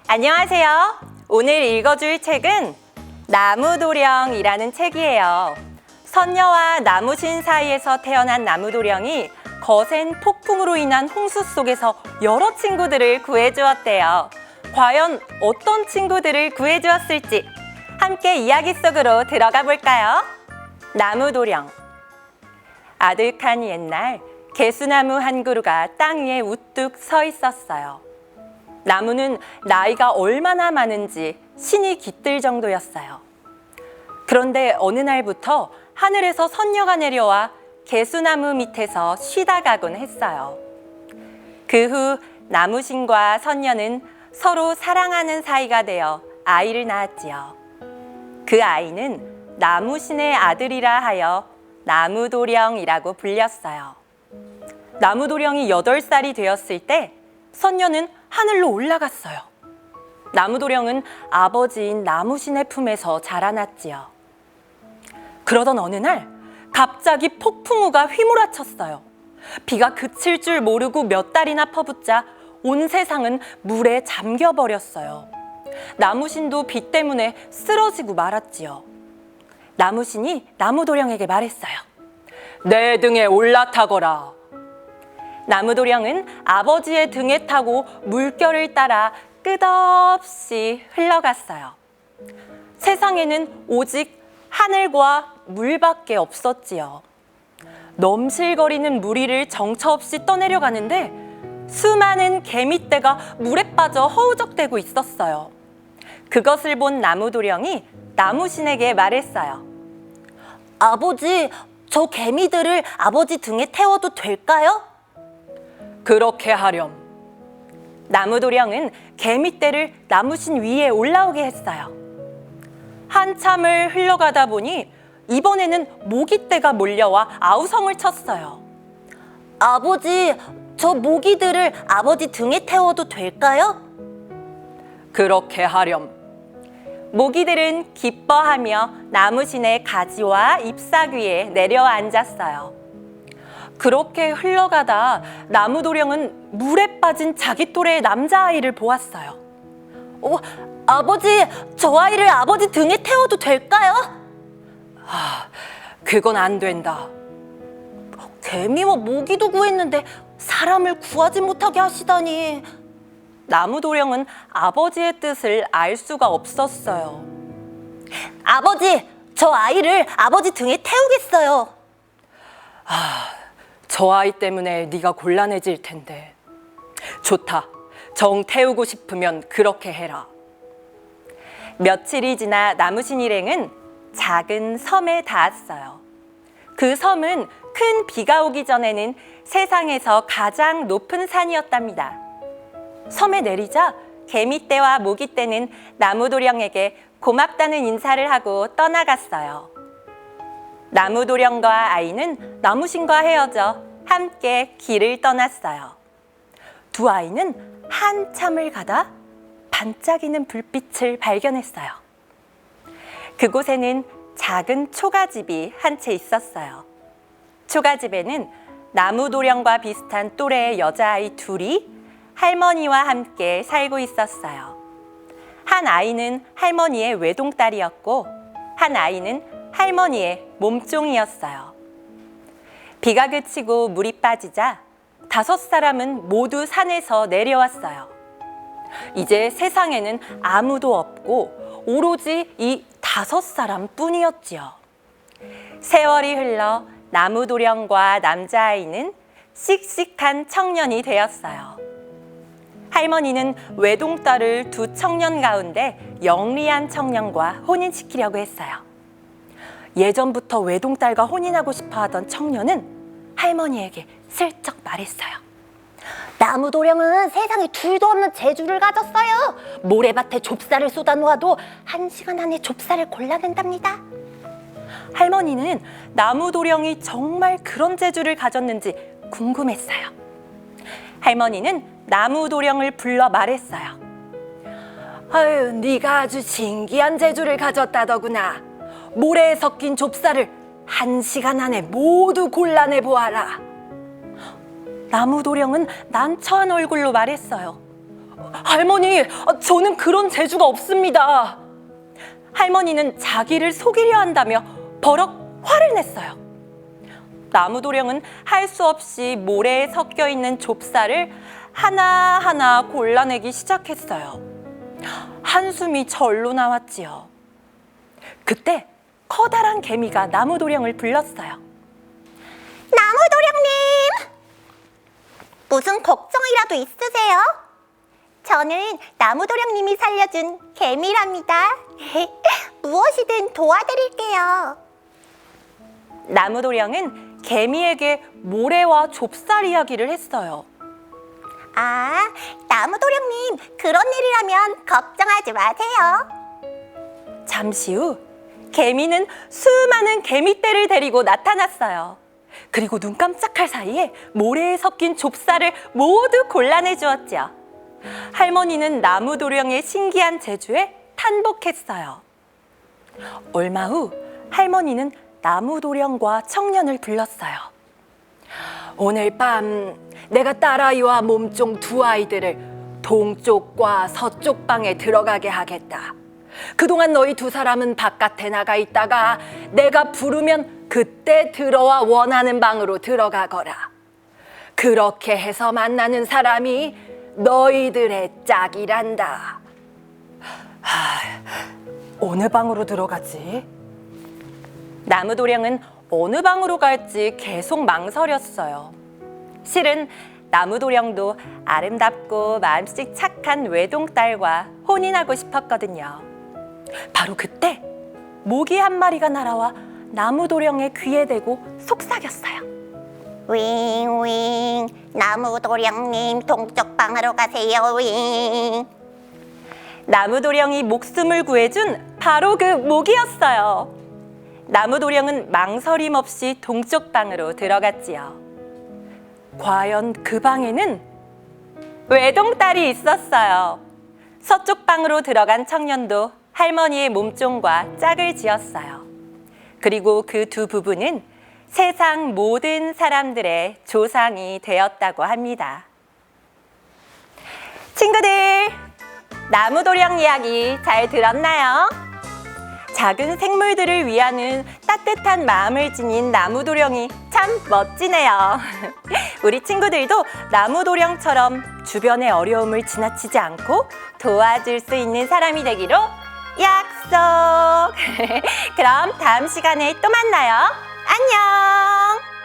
안녕하세요. 오늘 읽어줄 책은 나무도령이라는 책이에요. 선녀와 나무신 사이에서 태어난 나무도령이 거센 폭풍으로 인한 홍수 속에서 여러 친구들을 구해주었대요. 과연 어떤 친구들을 구해주었을지 함께 이야기 속으로 들어가 볼까요? 나무도령. 아득한 옛날 개수나무 한 그루가 땅 위에 우뚝 서 있었어요. 나무는 나이가 얼마나 많은지 신이 깃들 정도였어요. 그런데 어느 날부터 하늘에서 선녀가 내려와 개수나무 밑에서 쉬다 가곤 했어요. 그 후 나무신과 선녀는 서로 사랑하는 사이가 되어 아이를 낳았지요. 그 아이는 나무신의 아들이라 하여 나무도령이라고 불렸어요. 나무도령이 8살이 되었을 때 선녀는 하늘로 올라갔어요. 나무도령은 아버지인 나무신의 품에서 자라났지요. 그러던 어느 날 갑자기 폭풍우가 휘몰아쳤어요. 비가 그칠 줄 모르고 몇 달이나 퍼붓자 온 세상은 물에 잠겨버렸어요. 나무신도 비 때문에 쓰러지고 말았지요. 나무신이 나무도령에게 말했어요. 내 등에 올라타거라. 나무도령은 아버지의 등에 타고 물결을 따라 끝없이 흘러갔어요. 세상에는 오직 하늘과 물밖에 없었지요. 넘실거리는 물 위를 정처 없이 떠내려가는데 수많은 개미떼가 물에 빠져 허우적대고 있었어요. 그것을 본 나무도령이 나무신에게 말했어요. 아버지, 저 개미들을 아버지 등에 태워도 될까요? 그렇게 하렴. 나무도령은 개미떼를 나무신 위에 올라오게 했어요. 한참을 흘러가다 보니 이번에는 모기떼가 몰려와 아우성을 쳤어요. 아버지, 저 모기들을 아버지 등에 태워도 될까요? 그렇게 하렴. 모기들은 기뻐하며 나무신의 가지와 잎사귀 위에 내려앉았어요. 그렇게 흘러가다 나무도령은 물에 빠진 자기 또래의 남자아이를 보았어요. 아버지, 저 아이를 아버지 등에 태워도 될까요? 그건 안 된다. 개미와 모기도 구했는데 사람을 구하지 못하게 하시다니. 나무도령은 아버지의 뜻을 알 수가 없었어요. 아버지, 저 아이를 아버지 등에 태우겠어요. 저 아이 때문에 네가 곤란해질 텐데. 좋다. 정 태우고 싶으면 그렇게 해라. 며칠이 지나 나무신 일행은 작은 섬에 닿았어요. 그 섬은 큰 비가 오기 전에는 세상에서 가장 높은 산이었답니다. 섬에 내리자 개미떼와 모기떼는 나무도령에게 고맙다는 인사를 하고 떠나갔어요. 나무도령과 아이는 나무신과 헤어져 함께 길을 떠났어요. 두 아이는 한참을 가다 반짝이는 불빛을 발견했어요. 그곳에는 작은 초가집이 한 채 있었어요. 초가집에는 나무도령과 비슷한 또래의 여자아이 둘이 할머니와 함께 살고 있었어요. 한 아이는 할머니의 외동딸이었고 한 아이는 할머니의 몸종이었어요. 비가 그치고 물이 빠지자 5사람은 모두 산에서 내려왔어요. 이제 세상에는 아무도 없고 오로지 이 5사람 뿐이었지요. 세월이 흘러 나무도령과 남자아이는 씩씩한 청년이 되었어요. 할머니는 외동딸을 두 청년 가운데 영리한 청년과 혼인시키려고 했어요. 예전부터 외동딸과 혼인하고 싶어 하던 청년은 할머니에게 슬쩍 말했어요. 나무도령은 세상에 둘도 없는 재주를 가졌어요. 모래밭에 좁쌀을 쏟아놓아도 1시간 안에 좁쌀을 골라낸답니다. 할머니는 나무도령이 정말 그런 재주를 가졌는지 궁금했어요. 할머니는 나무도령을 불러 말했어요. 아유, 네가 아주 신기한 재주를 가졌다더구나. 모래에 섞인 좁쌀을 1시간 안에 모두 골라내 보아라. 나무도령은 난처한 얼굴로 말했어요. 할머니, 저는 그런 재주가 없습니다. 할머니는 자기를 속이려 한다며 버럭 화를 냈어요. 나무도령은 할 수 없이 모래에 섞여 있는 좁쌀을 하나하나 골라내기 시작했어요. 한숨이 절로 나왔지요. 그때 커다란 개미가 나무도령을 불렀어요. 나무도령님! 무슨 걱정이라도 있으세요? 저는 나무도령님이 살려준 개미랍니다. 무엇이든 도와드릴게요. 나무도령은 개미에게 모래와 좁쌀 이야기를 했어요. 아, 나무도령님, 그런 일이라면 걱정하지 마세요. 잠시 후 개미는 수많은 개미떼를 데리고 나타났어요. 그리고 눈 깜짝할 사이에 모래에 섞인 좁쌀을 모두 골라내 주었죠. 할머니는 나무도령의 신기한 재주에 탄복했어요. 얼마 후 할머니는 나무도령과 청년을 불렀어요. 오늘 밤 내가 딸아이와 몸종 두 아이들을 동쪽과 서쪽 방에 들어가게 하겠다. 그동안 너희 두 사람은 바깥에 나가 있다가 내가 부르면 그때 들어와 원하는 방으로 들어가거라. 그렇게 해서 만나는 사람이 너희들의 짝이란다. 어느 방으로 들어가지? 나무도령은 어느 방으로 갈지 계속 망설였어요. 실은 나무도령도 아름답고 마음씨 착한 외동딸과 혼인하고 싶었거든요. 바로 그때 모기 한 마리가 날아와 나무도령의 귀에 대고 속삭였어요. 윙윙, 나무도령님 동쪽 방으로 가세요. 윙. 나무도령이 목숨을 구해준 바로 그 모기였어요. 나무도령은 망설임 없이 동쪽 방으로 들어갔지요. 과연 그 방에는 외동딸이 있었어요. 서쪽 방으로 들어간 청년도 할머니의 몸종과 짝을 지었어요. 그리고 그 두 부부는 세상 모든 사람들의 조상이 되었다고 합니다. 친구들, 나무도령 이야기 잘 들었나요? 작은 생물들을 위하는 따뜻한 마음을 지닌 나무도령이 참 멋지네요. 우리 친구들도 나무도령처럼 주변의 어려움을 지나치지 않고 도와줄 수 있는 사람이 되기로 약속! 그럼 다음 시간에 또 만나요. 안녕!